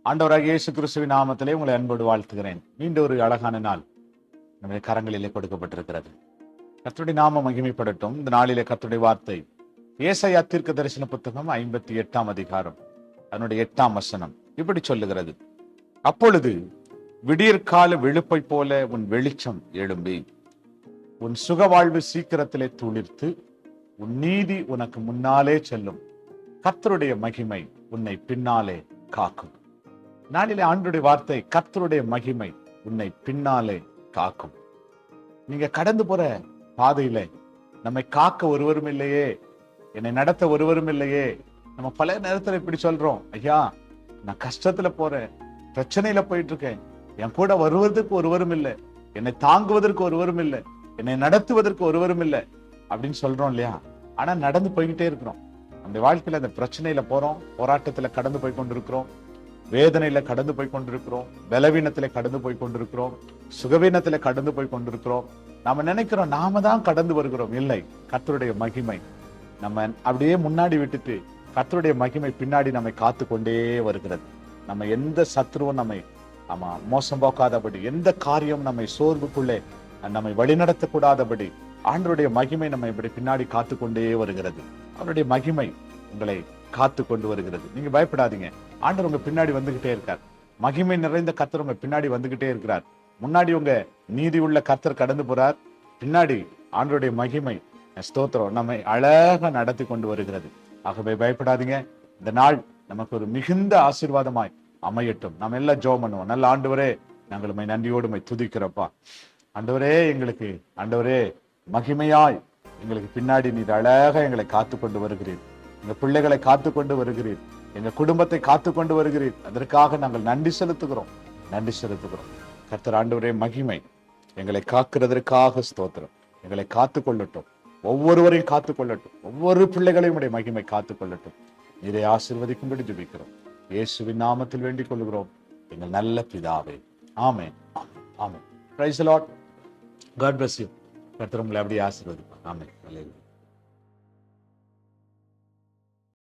ஆண்டவராகிய இயேசு கிறிஸ்துவின் நாமத்திலே உங்களை அன்போடு வாழ்த்துகிறேன். மீண்டும் ஒரு அழகான நாள் நம்முடைய கரங்களிலே கொடுக்கப்பட்டிருக்கிறது. கர்த்தருடைய நாமம் மகிமைப்படட்டும். இந்த நாளிலே கர்த்தருடைய வார்த்தை ஏசாயா தீர்க்க தரிசன புத்தகம் 58 அதிகாரம் அதனுடைய 8 வசனம் இப்படி சொல்லுகிறது. அப்பொழுது விடியற்கால வெளுப்பை போல உன் வெளிச்சம் எழும்பி உன் சுகவாழ்வு சீக்கிரத்திலே துளிர்த்து உன் நீதி உனக்கு முன்னாலே செல்லும், கர்த்தருடைய மகிமை உன்னை பின்னாலே காக்கும். நாளிலே ஆண்டவருடைய வார்த்தை, கர்த்தருடைய மகிமை உன்னை பின்னாலே காக்கும். நீங்க கடந்து போற பாதையில நம்மை காக்க ஒருவரும் இல்லையே, என்னை நடத்த ஒருவரும் இல்லையே. நம்ம பல நேரத்துல இப்படி சொல்றோம், ஐயா நான் கஷ்டத்துல போறேன், பிரச்சனையில போயிட்டு இருக்கேன், என் கூட வருவதற்கு ஒருவரும் இல்லை, என்னை தாங்குவதற்கு ஒருவரும் இல்லை, என்னை நடத்துவதற்கு ஒருவரும் இல்லை அப்படின்னு சொல்றோம் இல்லையா? ஆனா நடந்து போய்கிட்டே இருக்கிறோம். நம்முடைய வாழ்க்கையில அந்த பிரச்சனையில போறோம், போராட்டத்துல கடந்து போய் கொண்டிருக்கிறோம், வேதனையில கடந்து போய் கொண்டிருக்கிறோம், பலவீனத்தில கடந்து போய் கொண்டிருக்கிறோம், சுகவீனத்தில கடந்து போய் கொண்டிருக்கிறோம். நாம நினைக்கிறோம் நாம தான் கடந்து வருகிறோம். இல்லை, கர்த்தருடைய மகிமை நம்ம அப்படியே முன்னாடி விட்டுட்டு கர்த்தருடைய மகிமை பின்னாடி நம்மை காத்து கொண்டே வருகிறது. நம்ம எந்த சத்துருவும் நம்மை மோசம் போக்காதபடி, எந்த காரியம் நம்மை சோர்வுக்குள்ளே நம்மை வழிநடத்த கூடாதபடி ஆண்டவருடைய மகிமை நம்ம இப்படி பின்னாடி காத்து கொண்டே வருகிறது. அவருடைய மகிமை உங்களை காத்து கொண்டு வருகிறது. நீங்க பயப்படாதீங்க, ஆண்டவர் உங்க பின்னாடி வந்துகிட்டே இருக்கார். மகிமை நிறைந்த கர்த்தர் உங்க பின்னாடி வந்துகிட்டே இருக்கிறார். முன்னாடி உங்க நீதி உள்ள கர்த்தர் கடந்து போறார், பின்னாடி ஆண்டவருடைய மகிமை ஸ்தோத்திரம் நம்மை அழகா நடத்தி கொண்டு வருகிறது. ஆகவே பயப்படாதீங்க. இந்த நாள் நமக்கு ஒரு மிகுந்த ஆசீர்வாதமாய் அமையட்டும். நம்ம எல்லாம் ஜெபம் பண்ணுவோம். நல்ல ஆண்டவரே, நாங்கள் உம்மை நன்றியோடு உம்மை துதிக்கிறப்பா. ஆண்டவரே, எங்களுக்கு ஆண்டவரே மகிமையாய் எங்களுக்கு பின்னாடி நீர் அழகா எங்களை காத்து கொண்டு வருகிறீர். எங்க பிள்ளைகளை காத்து கொண்டு வருகிறீர், எங்க குடும்பத்தை காத்து கொண்டு வருகிறீர். அதற்காக நாங்கள் நன்றி செலுத்துகிறோம், நன்றி செலுத்துகிறோம். கர்த்தர் ஆண்டவரே மகிமை எங்களை காக்கிறதற்காக ஸ்தோத்திரம். எங்களை காத்து கொள்ளட்டும், ஒவ்வொருவரையும் காத்து கொள்ளட்டும், ஒவ்வொரு பிள்ளைகளையும் உடைய மகிமை காத்து கொள்ளட்டும். இதை ஆசீர்வதிக்கும்படி ஜெபிக்கிறோம். இயேசுவின் நாமத்தில் வேண்டிக் கொள்கிறோம், எங்கள் நல்ல பிதாவே. ஆமென், ஆமென். Praise the Lord. God bless you. கர்த்தர் உங்களை அப்படியே ஆசீர்வதிப்பார். ஆமென்.